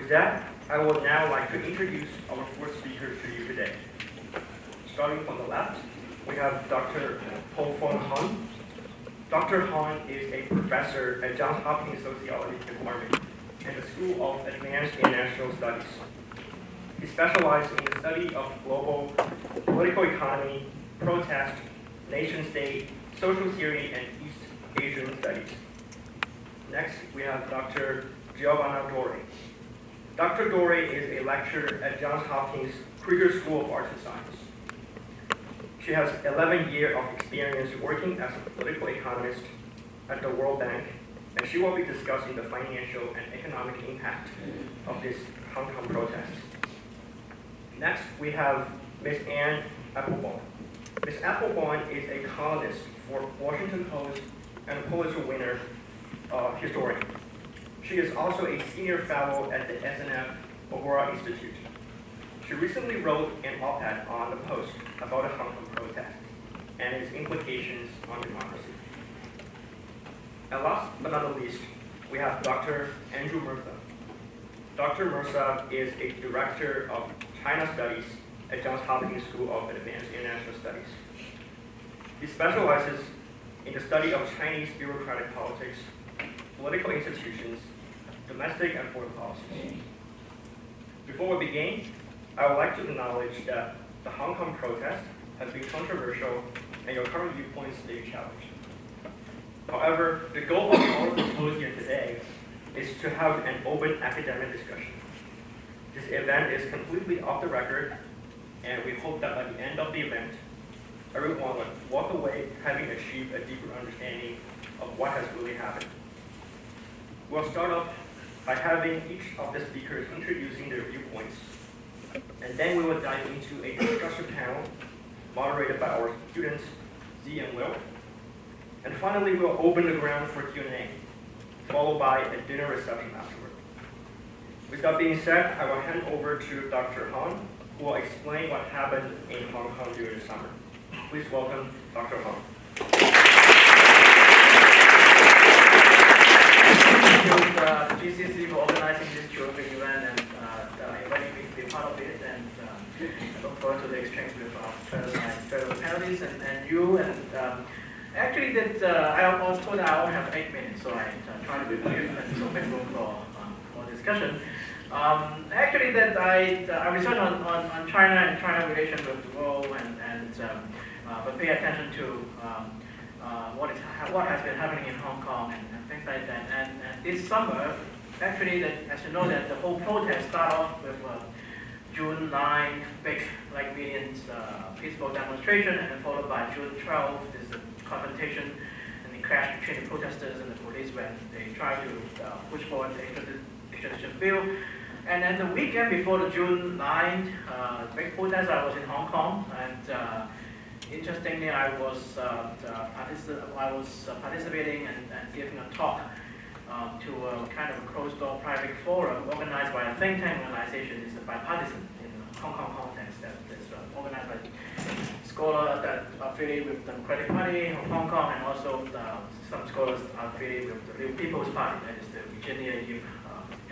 With that, I would now like to introduce our fourth speaker to you today. Starting from the left, we have Dr. Po-Fong Han. Dr. Han is a professor at Johns Hopkins Sociology Department and the School of Advanced International Studies. He specializes in the study of global political economy, protest, nation-state, social theory, and East Asian studies. Next, we have Dr. Giovanna Dore. Dr. Dore is a lecturer at Johns Hopkins Krieger School of Arts and Science. She has 11 years of experience working as a political economist at the World Bank, and she will be discussing the financial and economic impact of this Hong Kong protest. Next, we have Ms. Anne Applebaum. Ms. Applebaum is a columnist for Washington Post and Pulitzer winner historian. She is also a senior fellow at the SNF Agora Institute. She recently wrote an op-ed on the Post about the Hong Kong protest and its implications on democracy. And last but not least, we have Dr. Andrew Murtha. Dr. Murtha is a director of China Studies at Johns Hopkins School of Advanced International Studies. He specializes in the study of Chinese bureaucratic politics, political institutions, domestic and foreign policies. Before we begin, I would like to acknowledge that the Hong Kong protest has been controversial and your current viewpoints may be challenged. However, the goal of our symposium today is to have an open academic discussion. This event is completely off the record, and we hope that by the end of the event, everyone will walk away having achieved a deeper understanding of what has really happened. We'll start off by having each of the speakers introducing their viewpoints, and then we will dive into a discussion panel moderated by our students, Z and Will. And finally, we'll open the ground for Q&A, followed by a dinner reception afterward. With that being said, I will hand over to Dr. Han, who will explain what happened in Hong Kong during the summer. Please welcome Dr. Han. Thank you, GCC, for organizing this terrific event and inviting me to be part of it. And I look forward to the exchange with fellow panelists and you. And actually, I was told that I only have 8 minutes, so I try to be brief and so make room for discussion. Actually, I research on China and China relations with the world, but pay attention to what has been happening in Hong Kong and things like that. And this summer, actually, as you know, that the whole protest started off with June 9th, big millions peaceful demonstration, and then followed by June 12th, there's a confrontation and the clash between the protesters and the police when they tried to push forward the extradition bill. And then the weekend before the June 9th big protest, I was in Hong Kong, and interestingly, I was participating and giving a talk to a kind of a closed-door private forum organized by a think tank organization. It's a bipartisan in the Hong Kong context that is organized by scholars that are affiliated with the Democratic Party of Hong Kong, and also some scholars are affiliated with the Real People's Party, that is the Virginia Youth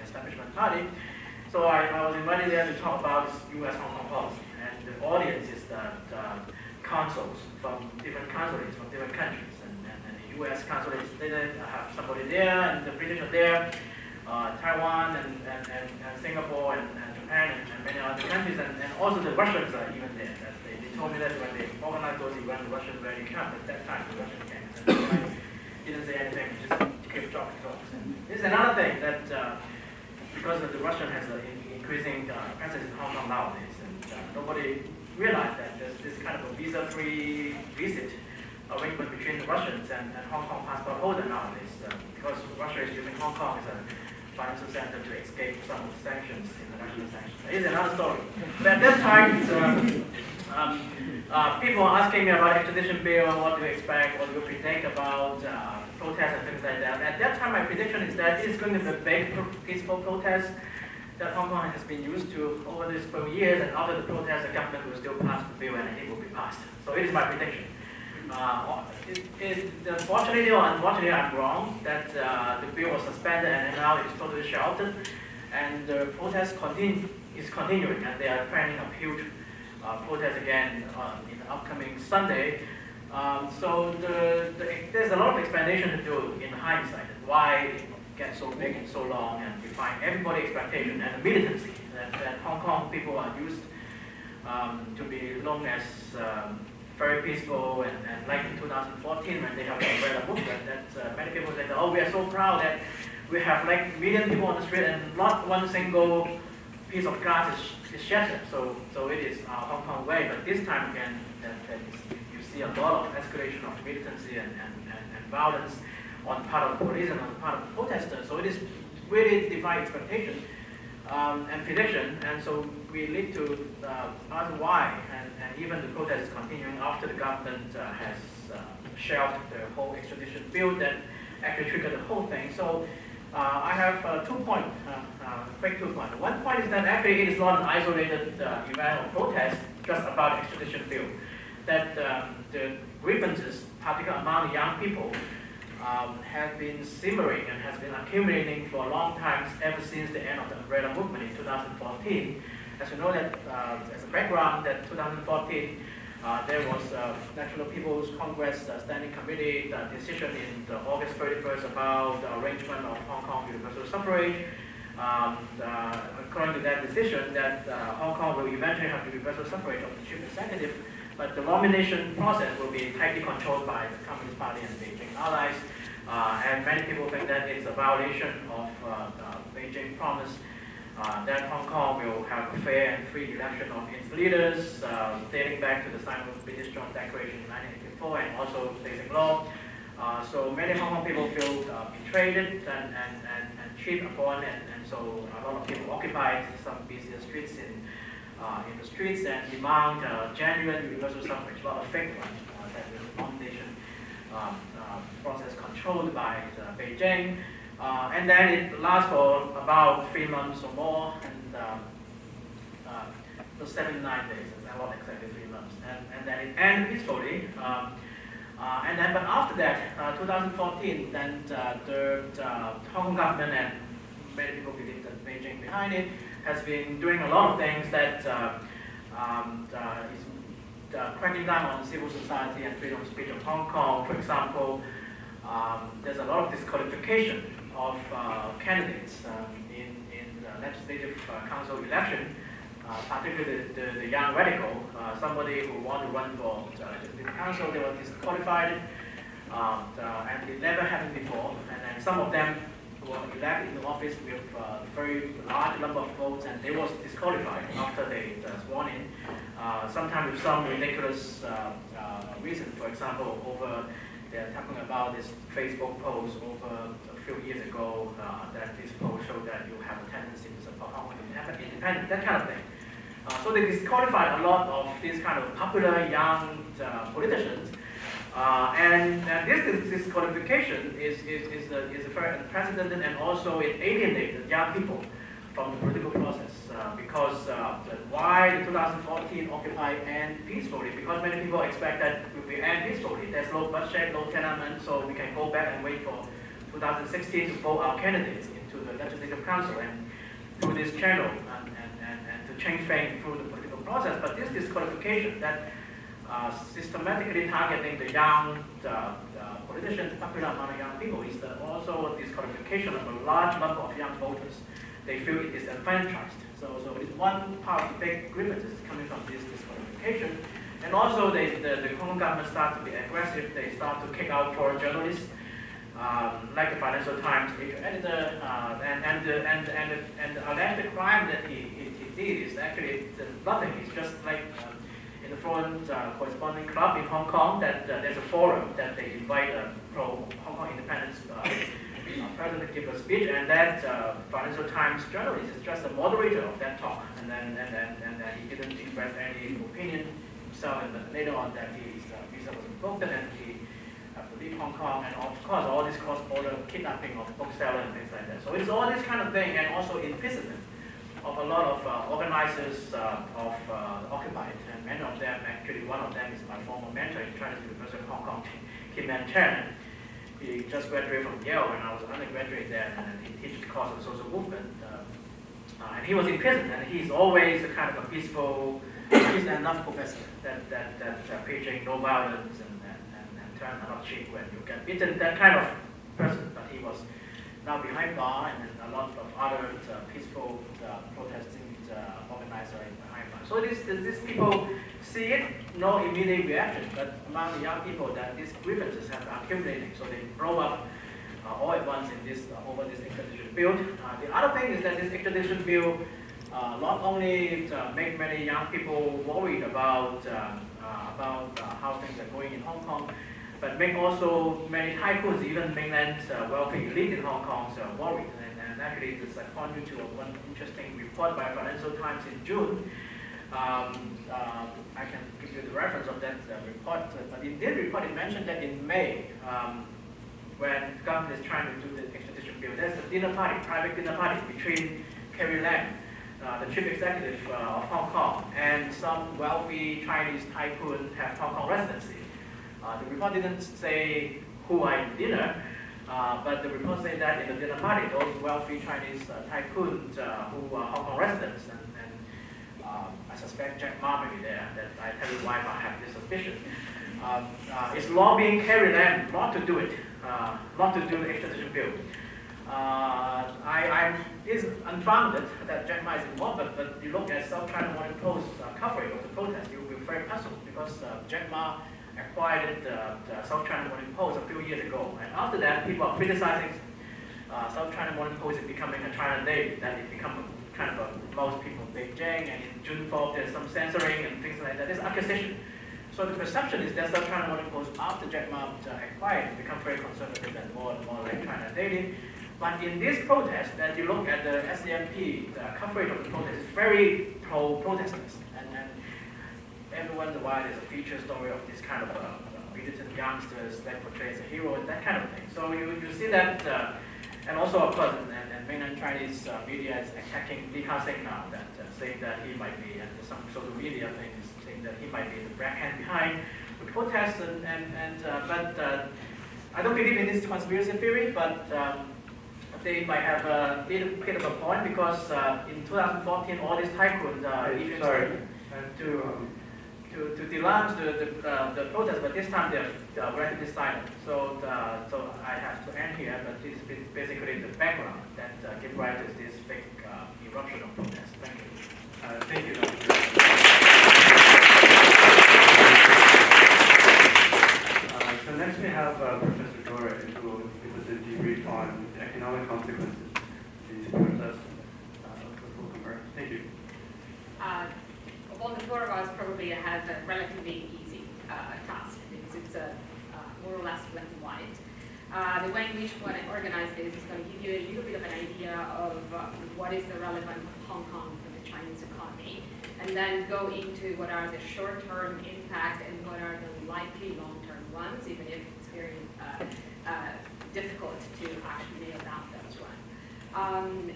Establishment Party. So I was invited there to talk about this U.S. Hong Kong policy, and the audience is consuls from different consulates from different countries, and the U.S. consulates there have somebody there, and the British are there, Taiwan and Singapore and Japan and many other countries, and also the Russians are even there. They told me that when they organized those events, the Russians rarely come. At that time, the Russians came. And I didn't say anything, just kept talking. This is another thing that because the Russian has an increasing presence in Hong Kong nowadays, and nobody realized that there's this kind of a visa-free visit arrangement between the Russians and Hong Kong passport holder nowadays, because Russia is using Hong Kong as a financial center to escape some of the sanctions, international sanctions. It's another story. But at that time, people were asking me about extradition bill, what do you expect, what do you predict about protests and things like that. At that time, my prediction is that it's going to be a big peaceful protest that Hong Kong has been used to over these few years, and after the protest, the government will still pass the bill and it will be passed. So it is my prediction. Fortunately or unfortunately, I'm wrong that the bill was suspended and now it's totally shelved. And the protest is continuing, and they are planning a huge protest again in the upcoming Sunday. So there's a lot of explanation to do in hindsight, why it gets so big and so long, and define everybody's expectation and the militancy that Hong Kong people are used to be known as very peaceful, and like in 2014 when they have the umbrella movement, that many people say, oh, we are so proud that we have like million people on the street and not one single piece of glass is shattered. So it is our Hong Kong way. But this time again, you see a lot of escalation of militancy and violence on the part of the police and on the part of the protesters. So it is really defying expectation and prediction. And so we need to ask why. And even the protest is continuing after the government has shelved the whole extradition bill that actually triggered the whole thing. So I have 2 points, quick 2 points. One point is that actually it is not an isolated event or protest just about the extradition bill. That the grievances, particularly among the young people, have been simmering and has been accumulating for a long time ever since the end of the umbrella movement in 2014. As you know, that as a background, that 2014 there was National People's Congress Standing Committee decision in the August 31st about the arrangement of Hong Kong universal suffrage. According to that decision, that Hong Kong will eventually have the universal suffrage of the chief executive, but the nomination process will be tightly controlled by the Communist Party and Beijing allies. And many people think that it's a violation of Beijing promise that Hong Kong will have a fair and free election of its leaders, dating back to the Sino-British Joint Declaration in 1984 and also basic law. So many Hong Kong people feel betrayed and cheated upon, and so a lot of people occupied some busier streets in the streets and demand genuine universal suffrage, a lot of fake ones, that the nomination process controlled by Beijing. And then it lasts for about 3 months or more, and so 79 days, not exactly 3 months. And then it ends peacefully. And then, but after that, 2014, then the Hong Kong government, and many people believe that Beijing behind it, has been doing a lot of things that is cracking down on civil society and freedom of speech of Hong Kong. For example, there's a lot of disqualification of candidates in the legislative council election, particularly the young radical, somebody who wanted to run for the legislative council. They were disqualified, and it never happened before. And then some of them were elected in office with a very large number of votes, and they was disqualified after they sworn in. Sometimes with some ridiculous reason. For example, they're talking about this Facebook post over a few years ago, that this post showed that you have a tendency to support Hong Kong independence, that kind of thing. So they disqualified a lot of these kind of popular young politicians. And this disqualification is very unprecedented, and also it alienated young people from the political process, because why the 2014 Occupy end peacefully? Because many people expect that it will end peacefully. There's no bloodshed, no tenement, so we can go back and wait for 2016 to vote our candidates into the Legislative Council and through this channel and to change things through the political process. But this disqualification that systematically targeting the young politicians, popular among young people, is also a disqualification of a large number of young voters. They feel it is enfranchised. So it's one part of the big grievances coming from this disqualification. And also the Hong Kong government starts to be aggressive. They start to kick out foreign journalists, like the Financial Times editor, and the alleged crime that he did is actually nothing. It's just like in the Foreign Corresponding Club in Hong Kong, that there's a forum that they invite a pro-Hong Kong independence president to give a speech, and that Financial Times journalist is just a moderator of that talk, and then he didn't express any opinion himself, and later on that his visa was revoked, and he had to leave Hong Kong, and of course all this cross-border kidnapping of bookseller and things like that. So it's all this kind of thing, and also imprisonment of a lot of organizers of Occupy, and many of them, actually one of them is my former mentor in China's University of Hong Kong, Kim Man Chen. He just graduated from Yale when I was an undergraduate there, and he teaches the course of social movement. And he was in prison, and he's always a kind of a peaceful, peace and love professor that preaching no violence and turn a lot cheek when you get beaten, that kind of person. But he was now behind bar, and then a lot of other peaceful protesting organizers are behind bar. So these people see it, no immediate reaction, but among the young people that these grievances have accumulating, so they blow up all at once in this over this extradition bill. The other thing is that this extradition bill not only make many young people worried about how things are going in Hong Kong, but make also many tycoons, even mainland wealthy elite in Hong Kong, worried. And actually, this pointed to one interesting report by Financial Times in June. I can give you the reference of that report. But in this report, it mentioned that in May, when the government is trying to do the extradition bill, there's a dinner party, private dinner party between Carrie Lam, the chief executive of Hong Kong, and some wealthy Chinese tycoon have Hong Kong residency. The report didn't say who are in dinner, but the report said that in the dinner party, those wealthy Chinese tycoons who are Hong Kong residents, and I suspect Jack Ma may be there, that I tell you why I have this suspicion, is lobbying Carrie Lam not to do it, not to do the extradition bill. It's unfounded that Jack Ma is involved, but you look at South China Morning Post coverage of the protest, you'll be very puzzled, because Jack Ma acquired the South China Morning Post a few years ago, and after that, people are criticizing South China Morning Post is becoming a China Daily, that it become kind of most people in Beijing, and in June 4th, there's some censoring and things like that. There's accusation. So the perception is that South China Morning Post, after Jack Ma acquired, become very conservative and more like China Daily. But in this protest, that you look at the SCMP, the coverage of the protest is very pro-protesters. And every once in a while, there's a feature story of this kind of militant youngsters that portrays a hero and that kind of thing. So you see that, and also of course, and mainland Chinese media is attacking Li Ka-shing now, that saying that he might be, and some social media things saying that he might be the black hand behind the protests, but I don't believe in this conspiracy theory, but they might have a bit of a point, because in 2014, all these tycoons to denounce the protest, but this time they're relatively silent. So I have to end here, but this is basically the background that gives rise to this big eruption of protest. Thank you. Thank you, Dr. So next we have Professor Dora, who will give us a debrief on the economic consequences of these protests with Wilcomer. Thank you. Well, the four of us probably have a relatively easy task, because it's more or less black and white. The way in which we want to organize this is going to give you a little bit of an idea of what is the relevance of Hong Kong for the Chinese economy, and then go into what are the short-term impact and what are the likely long-term ones, even if it's very difficult to actually nail down those ones.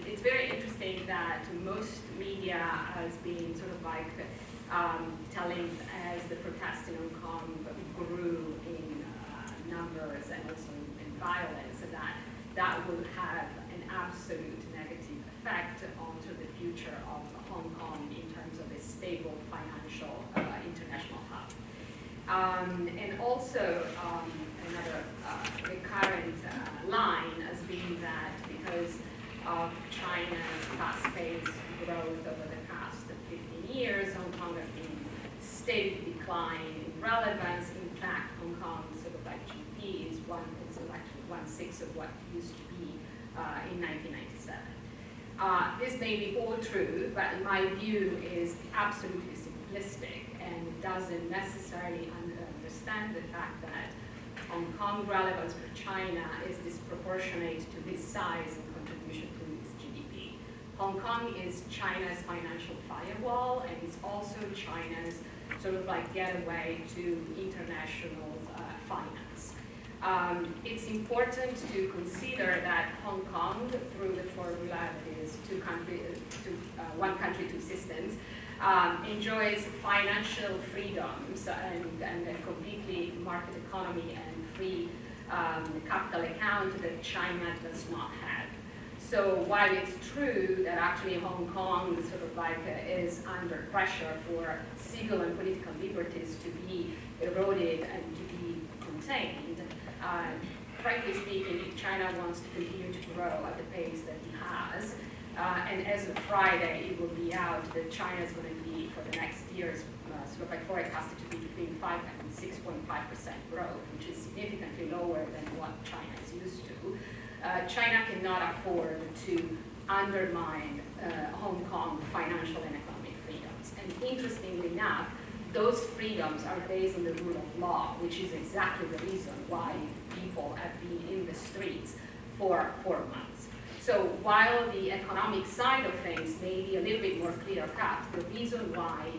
It's very interesting that most media has been sort of like telling, as the protests in Hong Kong grew in numbers and also in violence, that will have an absolute negative effect onto the future of Hong Kong in terms of a stable financial international hub. And also another recurrent line has been that because of China's fast-paced growth over the past 15 years, Hong Kong has been steady decline in relevance. In fact, Hong Kong's sort of like GDP is actually 1/6 of what it used to be in 1997. This may be all true, but in my view is absolutely simplistic and doesn't necessarily understand the fact that Hong Kong relevance for China is disproportionate to this size and contribution to its GDP. Hong Kong is China's financial firewall, and it's also China's sort of like getaway to international finance. It's important to consider that Hong Kong, through the formula that is one country, two systems, enjoys financial freedoms and a completely market economy and free capital account that China does not have. So while it's true that actually Hong Kong sort of like is under pressure for civil and political liberties to be eroded and to be contained, frankly speaking, if China wants to continue to grow at the pace that it has, and as of Friday, it will be out that China is going to be, for the next years, sort of like forecasted to be between 5 and 6.5% growth, which is significantly lower than what China is used to. China cannot afford to undermine Hong Kong financial and economic freedoms. And interestingly enough, those freedoms are based on the rule of law, which is exactly the reason why people have been in the streets for 4 months. So while the economic side of things may be a little bit more clear-cut, the reason why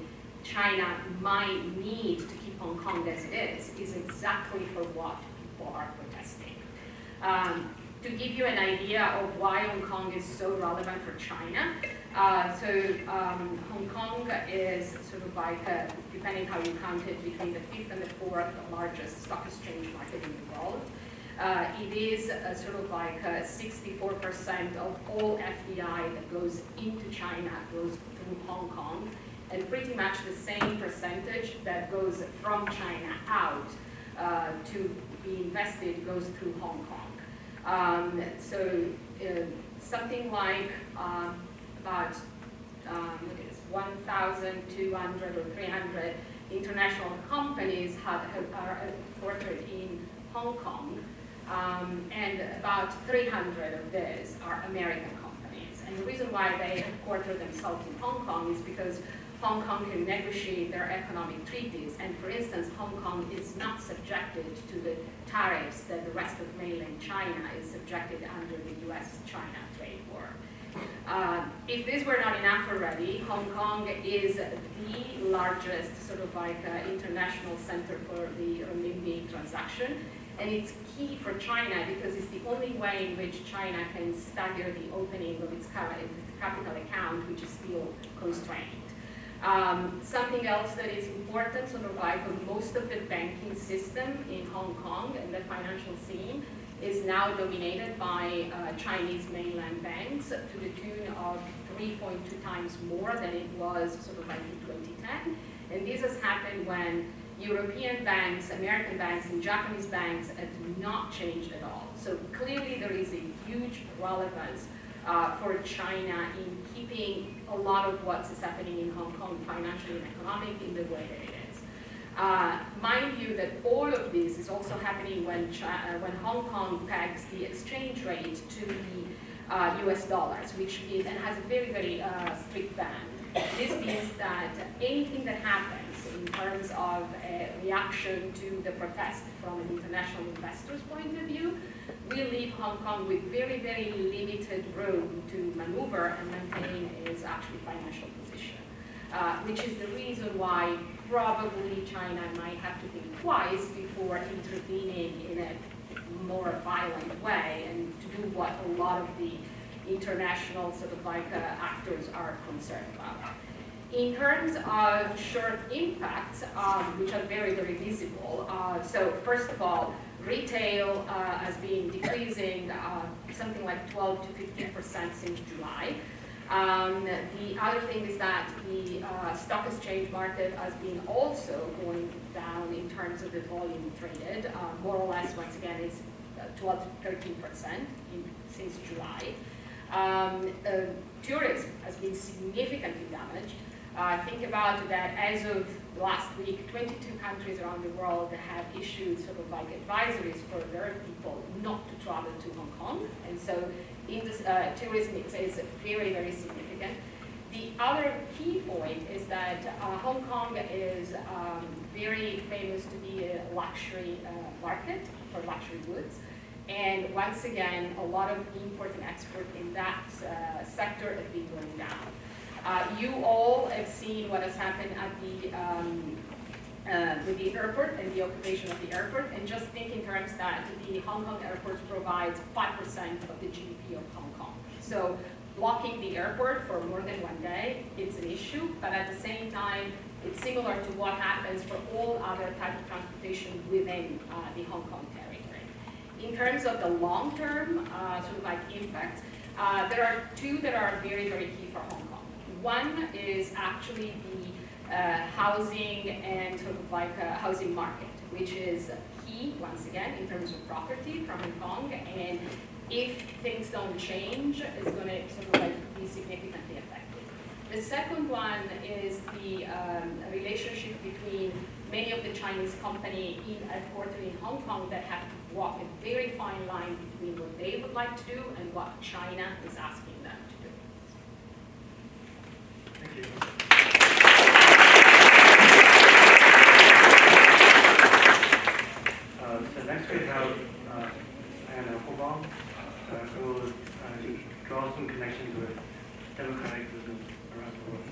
China might need to keep Hong Kong as it is exactly for what people are protesting. To give you an idea of why Hong Kong is so relevant for China, Hong Kong is sort of like, depending how you count it, between the 5th and the 4th largest stock exchange market in the world. It is sort of like 64% of all FDI that goes into China goes through Hong Kong, and pretty much the same percentage that goes from China out to be invested goes through Hong Kong. Something like about 1,200 or 300 international companies are headquartered in Hong Kong, and about 300 of these are American companies. And the reason why they headquarter themselves in Hong Kong is because Hong Kong can negotiate their economic treaties, and for instance, Hong Kong is not subjected to the tariffs that the rest of mainland China is subjected under the US-China trade war. If this were not enough already, Hong Kong is the largest sort of like international center for the renminbi transaction, and it's key for China because it's the only way in which China can stagger the opening of its capital account, which is still constrained. Something else that is important, sort of like most of the banking system in Hong Kong and the financial scene is now dominated by Chinese mainland banks to the tune of 3.2 times more than it was sort of like in 2010. And this has happened when European banks, American banks, and Japanese banks have not changed at all. So clearly there is a huge relevance for China in keeping a lot of what's happening in Hong Kong financially and economically in the way that it is. Mind you that all of this is also happening when Hong Kong pegs the exchange rate to the US dollars, which is, and has a very, very strict ban. This means that anything that happens in terms of a reaction to the protest from an international investor's point of view will leave Hong Kong with very, very limited room to maneuver and maintain its actually financial position, which is the reason why probably China might have to think twice before intervening in a more violent way and to do what a lot of the international sort of like actors are concerned about. In terms of short impacts, which are very, very visible, so first of all, retail has been decreasing something like 12 to 15% since July. The other thing is that the stock exchange market has been also going down in terms of the volume traded. More or less, once again, it's 12 to 13% since July. Tourism has been significantly damaged. Think about that as of last week, 22 countries around the world have issued sort of like advisories for their people not to travel to Hong Kong. And so in this, tourism is very, very significant. The other key point is that Hong Kong is very famous to be a luxury market for luxury goods. And once again, a lot of import and export in that sector have been going down. You all have seen what has happened at with the airport and the occupation of the airport, and just think in terms that the Hong Kong airport provides 5% of the GDP of Hong Kong. So blocking the airport for more than one day, it's an issue, but at the same time, it's similar to what happens for all other types of transportation within the Hong Kong territory. In terms of the long-term sort of like impacts, There are two that are very, very key for Hong Kong. One is actually the housing and sort of like a housing market, which is key, once again, in terms of property from Hong Kong. And if things don't change, it's going to sort of like be significantly affected. The second one is the relationship between many of the Chinese companies headquartered in Hong Kong that have to walk a very fine line between what they would like to do and what China is asking them to do. Thank you. So next we have Anna Hobong, who will draw some connections with democratic movements around the world.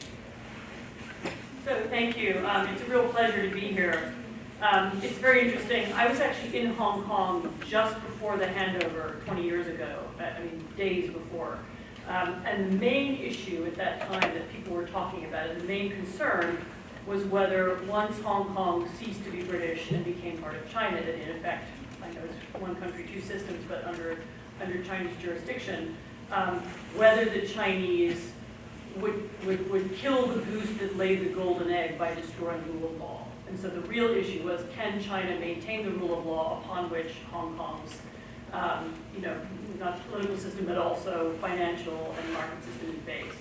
So thank you. It's a real pleasure to be here. It's very interesting. I was actually in Hong Kong just before the handover 20 years ago, I mean days before. And the main issue at that time that people were talking about, and the main concern, was whether once Hong Kong ceased to be British and became part of China, that in effect, I know it's one country, two systems, but under Chinese jurisdiction, whether the Chinese would kill the goose that laid the golden egg by destroying the rule of law. And so the real issue was, can China maintain the rule of law upon which Hong Kong's, not political system, but also financial and market system is based.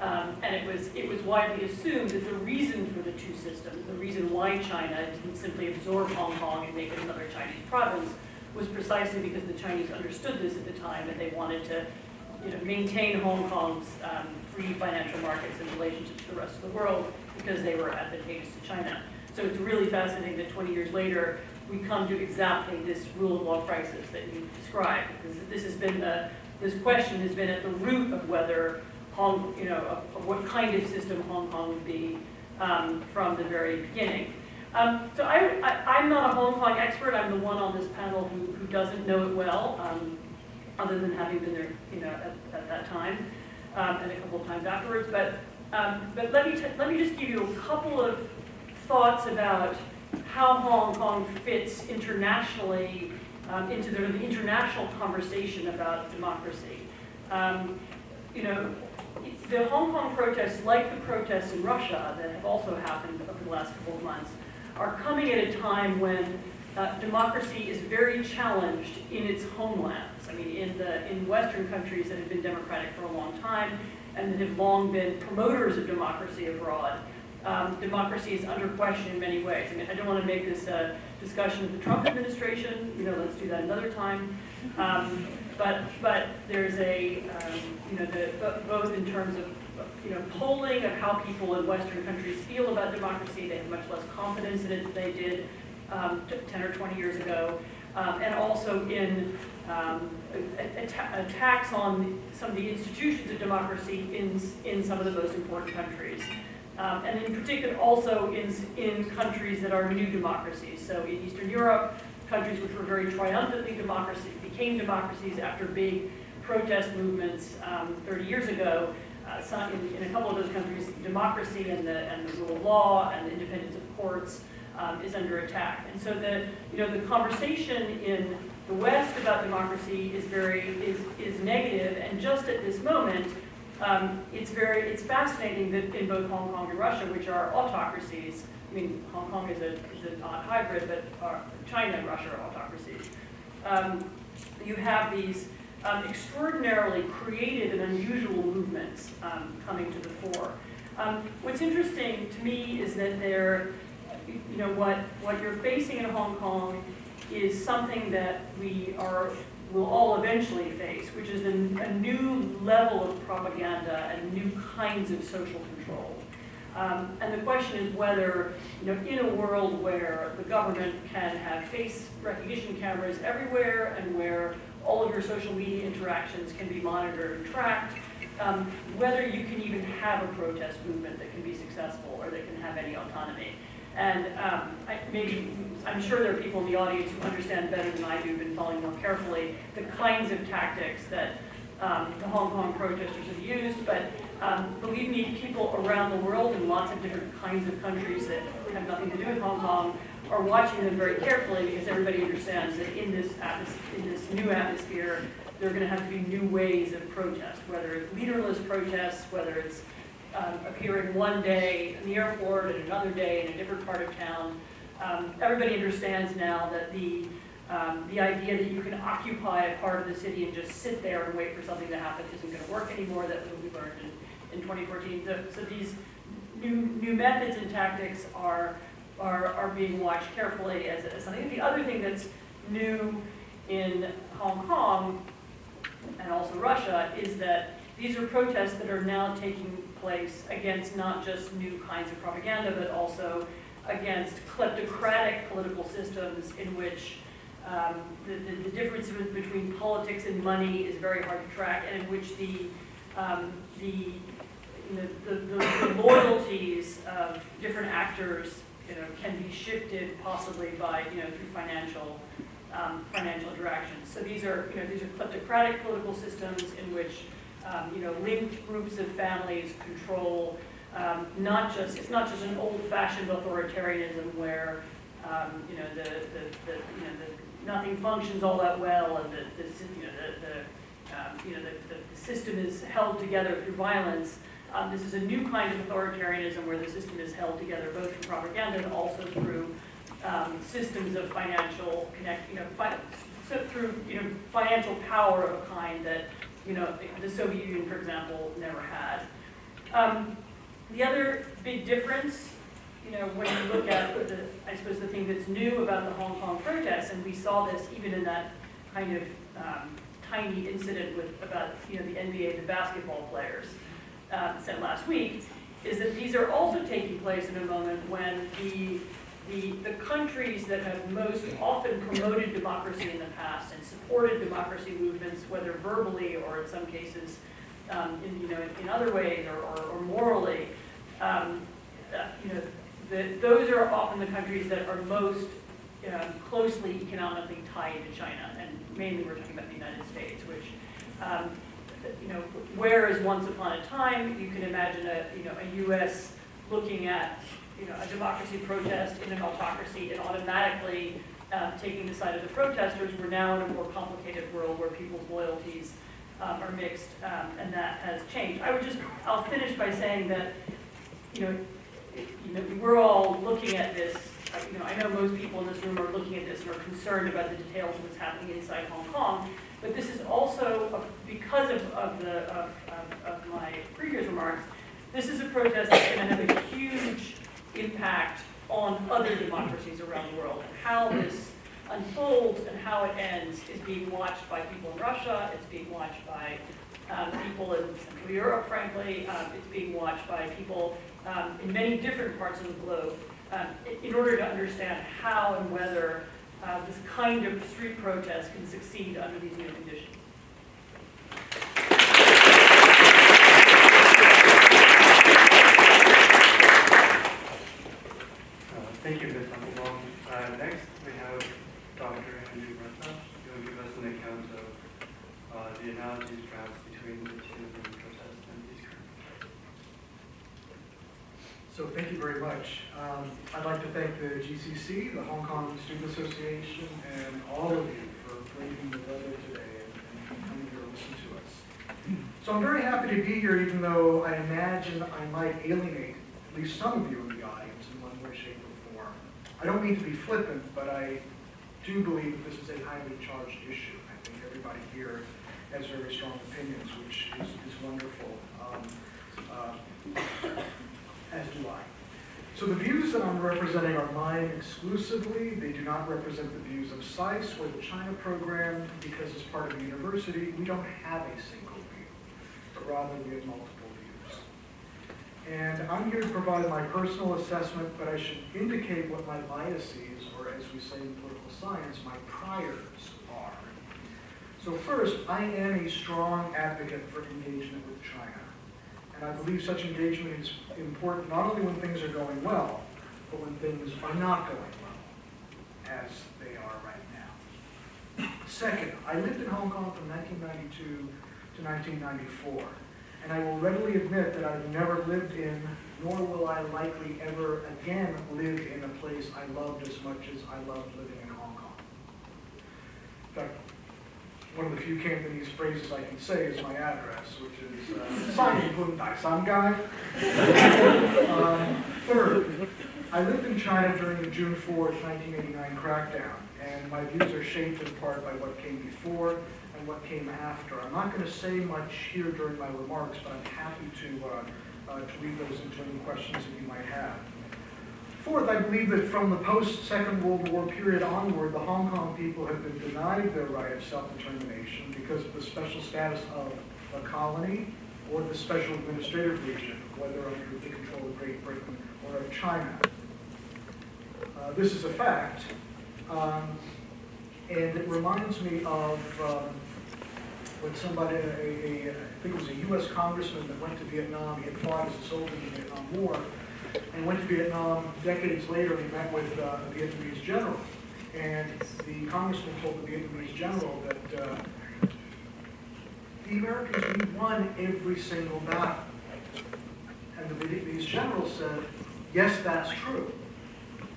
And it was widely assumed that the reason for the two systems, the reason why China didn't simply absorb Hong Kong and make it another Chinese province, was precisely because the Chinese understood this at the time, and they wanted to maintain Hong Kong's free financial markets and relationships to the rest of the world because they were advantageous to China. So it's really fascinating that 20 years later, we come to exactly this rule of law crisis that you described. This question has been at the root of whether of what kind of system Hong Kong would be from the very beginning. So I'm not a Hong Kong expert. I'm the one on this panel who doesn't know it well, other than having been there, at that time and a couple of times afterwards. But let me just give you a couple of thoughts about how Hong Kong fits internationally into the international conversation about democracy. The Hong Kong protests, like the protests in Russia that have also happened over the last couple of months, are coming at a time when democracy is very challenged in its homelands. I mean, in Western countries that have been democratic for a long time and that have long been promoters of democracy abroad, democracy is under question in many ways. I mean, I don't want to make this a discussion of the Trump administration. Let's do that another time. But there's both in terms of polling of how people in Western countries feel about democracy, they have much less confidence in it than they did 10 or 20 years ago, and also in attacks on some of the institutions of democracy in some of the most important countries. And in particular also in countries that are new democracies. So in Eastern Europe, countries which were very triumphantly became democracies after big protest movements 30 years ago. In a couple of those countries, democracy and the rule of law and the independence of courts is under attack. And so the conversation in the West about democracy is negative, and just at this moment, it's fascinating that in both Hong Kong and Russia, which are autocracies, I mean, Hong Kong is an odd hybrid, but China and Russia are autocracies. You have these extraordinarily creative and unusual movements coming to the fore. What's interesting to me is that what you're facing in Hong Kong is something that will all eventually face, which is a new level of propaganda and new kinds of social control. And the question is whether, in a world where the government can have face recognition cameras everywhere and where all of your social media interactions can be monitored and tracked, whether you can even have a protest movement that can be successful or that can have any autonomy. And I'm sure there are people in the audience who understand better than I do, been following more carefully, the kinds of tactics that the Hong Kong protesters have used. But believe me, people around the world in lots of different kinds of countries that have nothing to do with Hong Kong are watching them very carefully because everybody understands that in this new atmosphere, there are going to have to be new ways of protest, whether it's leaderless protests, whether it's appearing one day in the airport and another day in a different part of town. Everybody understands now that the idea that you can occupy a part of the city and just sit there and wait for something to happen isn't going to work anymore. That was what we learned in 2014. So these new methods and tactics are being watched carefully as something. The other thing that's new in Hong Kong and also Russia is that these are protests that are now taking place against not just new kinds of propaganda, but also against kleptocratic political systems in which the difference between politics and money is very hard to track, and in which the loyalties of different actors, can be shifted possibly by, through financial interactions. So these are kleptocratic political systems in which, linked groups of families control. It's not just an old-fashioned authoritarianism where, nothing functions all that well, and the system is held together through violence. This is a new kind of authoritarianism where the system is held together both through propaganda and also through systems of financial through financial power of a kind that the Soviet Union, for example, never had. The other big difference, when you look at I suppose the thing that's new about the Hong Kong protests, and we saw this even in that kind of tiny incident about the NBA, the basketball players said last week, is that these are also taking place in a moment when the countries that have most often promoted democracy in the past and supported democracy movements, whether verbally or in some cases in other ways or morally, those are often the countries that are most closely economically tied to China, and mainly we're talking about the United States, which whereas once upon a time you can imagine a U.S. looking at a democracy protest in an autocracy and automatically taking the side of the protesters, we're now in a more complicated world where people's loyalties are mixed, and that has changed. I'll finish by saying that we're all looking at this. I know most people in this room are looking at this and are concerned about the details of what's happening inside Hong Kong, but this is also, because of my previous remarks, this is a protest that's going to have a huge impact on other democracies around the world. And how this unfolds and how it ends is being watched by people in Russia, it's being watched by people in Central Europe, frankly, it's being watched by people in many different parts of the globe in order to understand how and whether this kind of street protest can succeed under these new conditions. Thank you, Ms. Applebaum. Next, we have Dr. Andrew Ressa, who will give us an account of the analogies, perhaps, between the Tiananmen protests and these current. So thank you very much. I'd like to thank the GCC, the Hong Kong Student Association, and all of you for braving the weather today and coming here to listen to us. So I'm very happy to be here, even though I imagine I might alienate at least some of you in the audience in one way, shape, or form. I don't mean to be flippant, but I do believe that this is a highly charged issue. I think everybody here has very strong opinions, which is wonderful, as do I. So the views that I'm representing are mine exclusively. They do not represent the views of SAIS or the China program, because as part of the university, we don't have a single view, but rather we have multiple views. And I'm here to provide my personal assessment, but I should indicate what my biases, or as we say in political science, my priors are. So first, I am a strong advocate for engagement with China. And I believe such engagement is important not only when things are going well, but when things are not going well, as they are right now. Second, I lived in Hong Kong from 1992 to 1994. And I will readily admit that I've never lived in, nor will I likely ever again live in a place I loved as much as I loved living in Hong Kong. In fact, one of the few Cantonese phrases I can say is my address, which is San Pun Dai San Gai. Third, I lived in China during the June 4th, 1989 crackdown, and my views are shaped in part by what came before and what came after. I'm not going to say much here during my remarks, but I'm happy to leave those into any questions that you might have. Fourth, I believe that from the post-Second World War period onward, the Hong Kong people have been denied their right of self-determination because of the special status of a colony or the special administrative region, whether under the control of Great Britain or of China. This is a fact, and it reminds me of when somebody, I think it was a U.S. congressman that went to Vietnam. He had fought as a soldier in the Vietnam War, and went to Vietnam decades later. He met with a Vietnamese general, and the congressman told the Vietnamese general that the Americans, we won every single battle. And the Vietnamese general said, yes, that's true.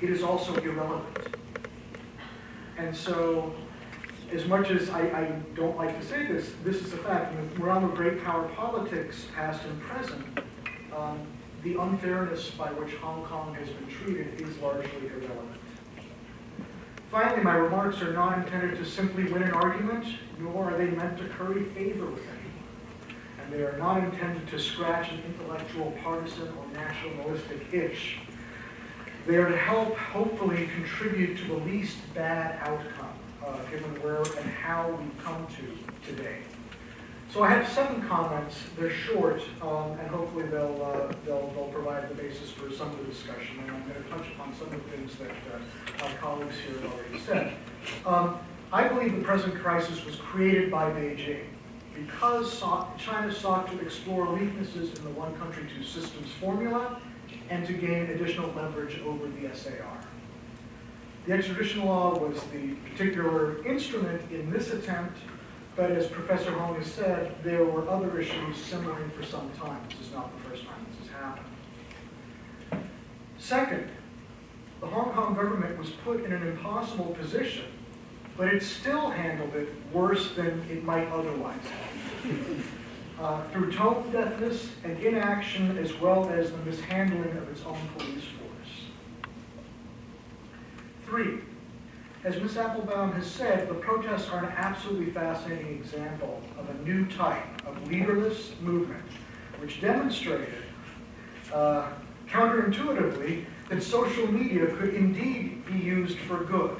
It is also irrelevant. And so, as much as I don't like to say this, this is a fact. In the realm of great power politics, past and present, the unfairness by which Hong Kong has been treated is largely irrelevant. Finally, my remarks are not intended to simply win an argument, nor are they meant to curry favor with anyone. And they are not intended to scratch an intellectual, partisan, or nationalistic itch. They are to help, hopefully, contribute to the least bad outcome, given where and how we've come to today. So I have 7 comments. They're short, and hopefully they'll provide the basis for some of the discussion. And I'm going to touch upon some of the things that my colleagues here have already said. I believe the present crisis was created by Beijing because China sought to explore weaknesses in the one country, two systems formula and to gain additional leverage over the SAR. The extradition law was the particular instrument in this attempt. But as Professor Hong has said, there were other issues simmering for some time. This is not the first time this has happened. Second, the Hong Kong government was put in an impossible position, but it still handled it worse than it might otherwise have. Through tone deafness and inaction, as well as the mishandling of its own police force. 3. As Ms. Applebaum has said, the protests are an absolutely fascinating example of a new type of leaderless movement, which demonstrated, counterintuitively, that social media could indeed be used for good,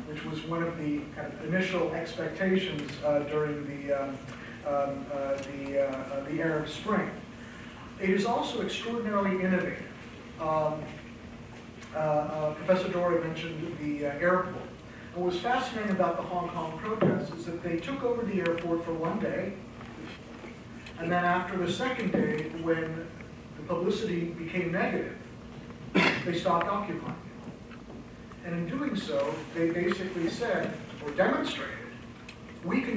which was one of the kind of initial expectations during the Arab Spring. It is also extraordinarily innovative. Professor Dory mentioned the airport. What was fascinating about the Hong Kong protests is that they took over the airport for one day, and then after the second day, when the publicity became negative, they stopped occupying it. And in doing so, they basically said, or demonstrated, we can